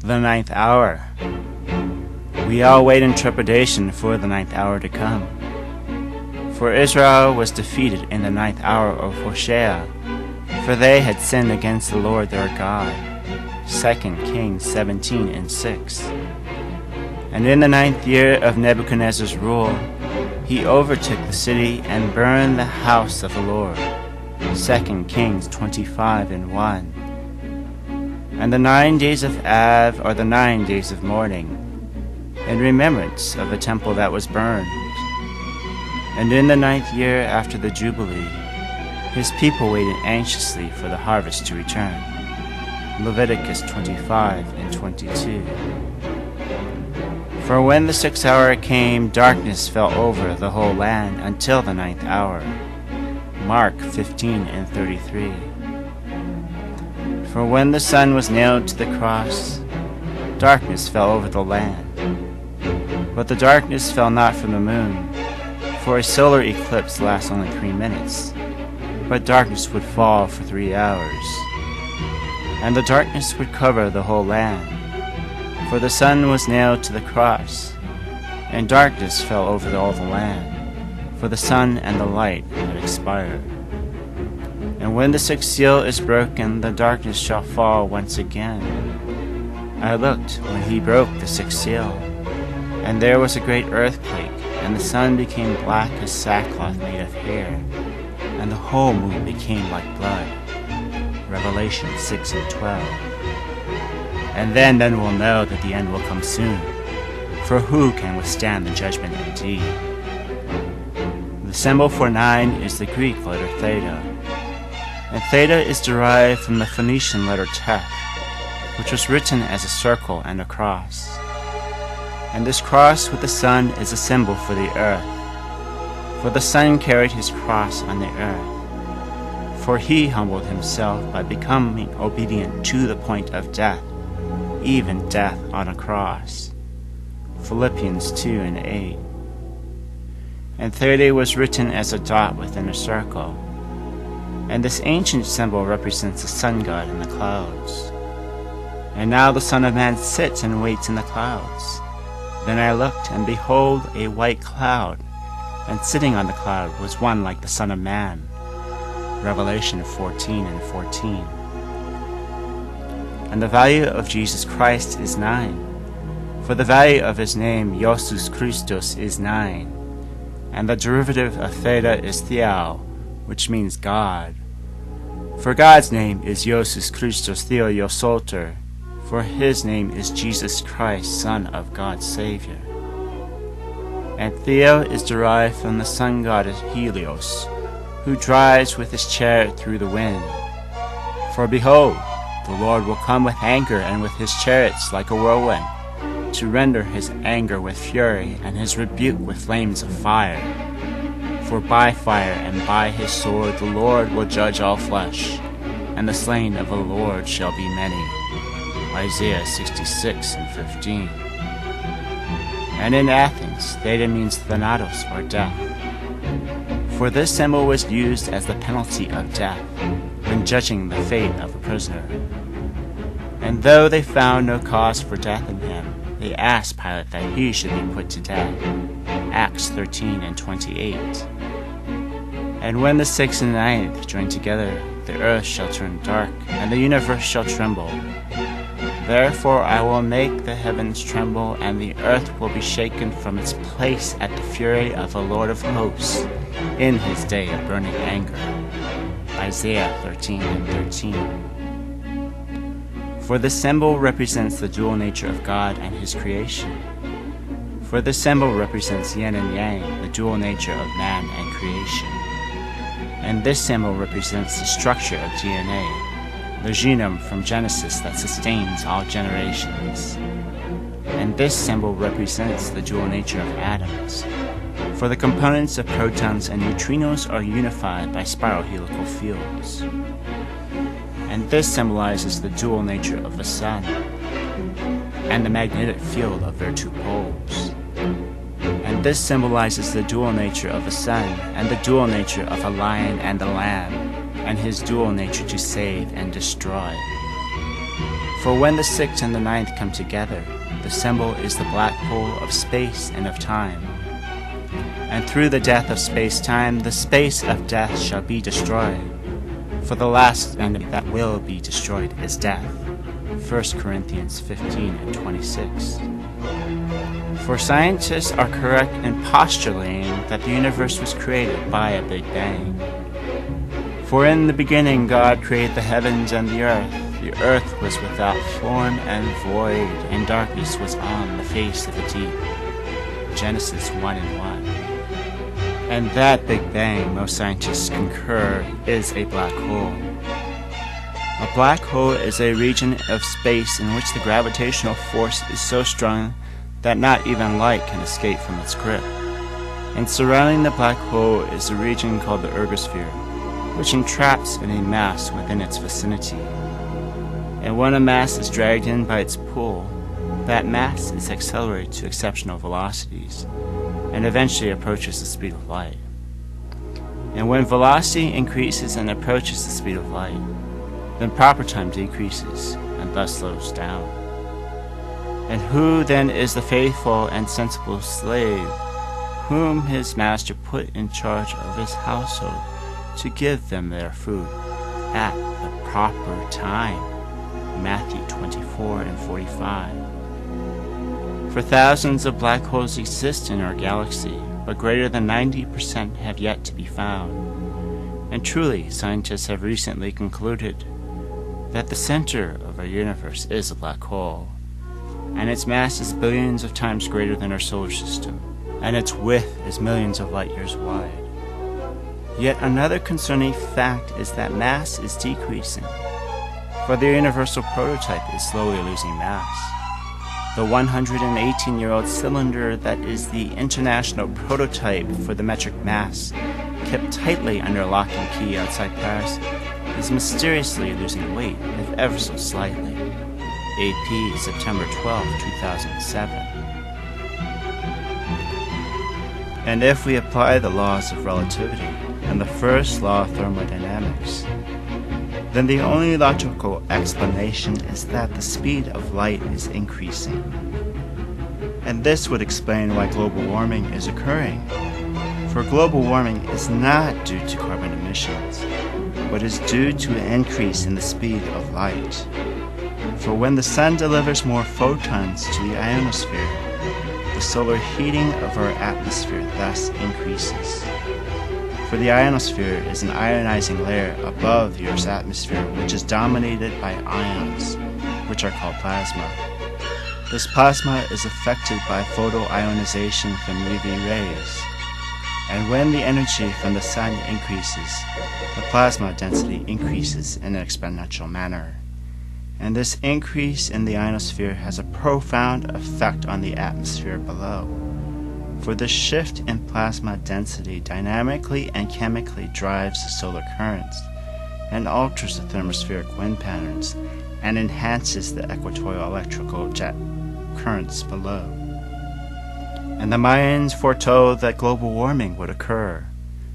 The ninth hour. We all wait in trepidation for the ninth hour to come. For Israel was defeated in the ninth hour of Hoshea, for they had sinned against the Lord their God. 2 Kings 17:6. And in the ninth year of Nebuchadnezzar's rule, he overtook the city and burned the house of the Lord. 2 Kings 25:1. And the 9 days of Av are the 9 days of mourning, in remembrance of the temple that was burned. And in the ninth year after the Jubilee, his people waited anxiously for the harvest to return. Leviticus 25:22. For when the sixth hour came, darkness fell over the whole land until the ninth hour. Mark 15:33. For when the sun was nailed to the cross, darkness fell over the land. But the darkness fell not from the moon, for a solar eclipse lasts only 3 minutes, but darkness would fall for 3 hours. And the darkness would cover the whole land, for the sun was nailed to the cross, and darkness fell over all the land, for the sun and the light had expired. And when the sixth seal is broken, the darkness shall fall once again. I looked when he broke the sixth seal, and there was a great earthquake, and the sun became black as sackcloth made of hair, and the whole moon became like blood. Revelation 6:12. And then we'll know that the end will come soon, for who can withstand the judgment indeed? The symbol for 9 is the Greek letter theta, and theta is derived from the Phoenician letter teth, which was written as a circle and a cross. And this cross with the sun is a symbol for the earth, for the Son carried his cross on the earth, for he humbled himself by becoming obedient to the point of death, even death on a cross. Philippians 2:8. And theta was written as a dot within a circle, and this ancient symbol represents the sun god in the clouds. And now the Son of Man sits and waits in the clouds. Then I looked, and behold, a white cloud, and sitting on the cloud was one like the Son of Man. Revelation 14:14. And the value of Jesus Christ is 9, for the value of his name, Iosus Christos, is 9, and the derivative of theta is Theo, which means God. For God's name is Iosus Christos Theo Iosoter, for his name is Jesus Christ, Son of God Savior. And Theo is derived from the sun goddess Helios, who drives with his chariot through the wind. For behold, the Lord will come with anger and with his chariots like a whirlwind, to render his anger with fury and his rebuke with flames of fire. For by fire and by his sword the Lord will judge all flesh, and the slain of the Lord shall be many. Isaiah 66:15. And in Athens, theta means thanatos, or death. For this symbol was used as the penalty of death when judging the fate of a prisoner. And though they found no cause for death in him, they asked Pilate that he should be put to death. Acts 13:28. And when the sixth and ninth join together, the earth shall turn dark, and the universe shall tremble. Therefore I will make the heavens tremble, and the earth will be shaken from its place at the fury of the Lord of hosts in his day of burning anger. Isaiah 13:13. For the symbol represents the dual nature of God and his creation. For the symbol represents yin and yang, the dual nature of man and creation. And this symbol represents the structure of DNA, the genome from Genesis that sustains all generations. And this symbol represents the dual nature of atoms, for the components of protons and neutrinos are unified by spiral helical fields. And this symbolizes the dual nature of the sun and the magnetic field of their two poles. And this symbolizes the dual nature of the sun and the dual nature of a lion and a lamb, and his dual nature to save and destroy. For when the 6th and the 9th come together, the symbol is the black hole of space and of time. And through the death of space-time, the space of death shall be destroyed. For the last enemy that will be destroyed is death. 1 Corinthians 15:26. For scientists are correct in postulating that the universe was created by a Big Bang. For in the beginning God created the heavens and the earth. The earth was without form and void, and darkness was on the face of the deep. Genesis 1:1. And that Big Bang, most scientists concur, is a black hole. A black hole is a region of space in which the gravitational force is so strong that not even light can escape from its grip. And surrounding the black hole is a region called the ergosphere, which entraps any mass within its vicinity. And when a mass is dragged in by its pull, that mass is accelerated to exceptional velocities, and eventually approaches the speed of light. And when velocity increases and approaches the speed of light, then proper time decreases and thus slows down. And who then is the faithful and sensible slave, whom his master put in charge of his household to give them their food at the proper time? Matthew 24:45. For thousands of black holes exist in our galaxy, but greater than 90% have yet to be found. And truly, scientists have recently concluded that the center of our universe is a black hole, and its mass is billions of times greater than our solar system, and its width is millions of light years wide. Yet another concerning fact is that mass is decreasing, for the universal prototype is slowly losing mass. The 118-year-old cylinder that is the international prototype for the metric mass, kept tightly under lock and key outside Paris, is mysteriously losing weight, if ever so slightly. AP, September 12, 2007. And if we apply the laws of relativity and the first law of thermodynamics, then the only logical explanation is that the speed of light is increasing. And this would explain why global warming is occurring. For global warming is not due to carbon emissions, but is due to an increase in the speed of light. For when the sun delivers more photons to the ionosphere, the solar heating of our atmosphere thus increases. For the ionosphere is an ionizing layer above the Earth's atmosphere, which is dominated by ions, which are called plasma. This plasma is affected by photoionization from UV rays, and when the energy from the sun increases, the plasma density increases in an exponential manner. And this increase in the ionosphere has a profound effect on the atmosphere below. For the shift in plasma density dynamically and chemically drives the solar currents and alters the thermospheric wind patterns and enhances the equatorial electrical jet currents below. And the Mayans foretold that global warming would occur,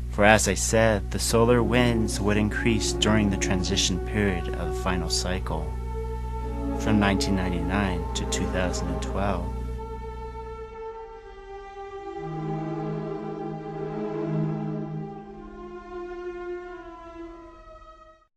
for as I said, the solar winds would increase during the transition period of the final cycle, from 1999 to 2012.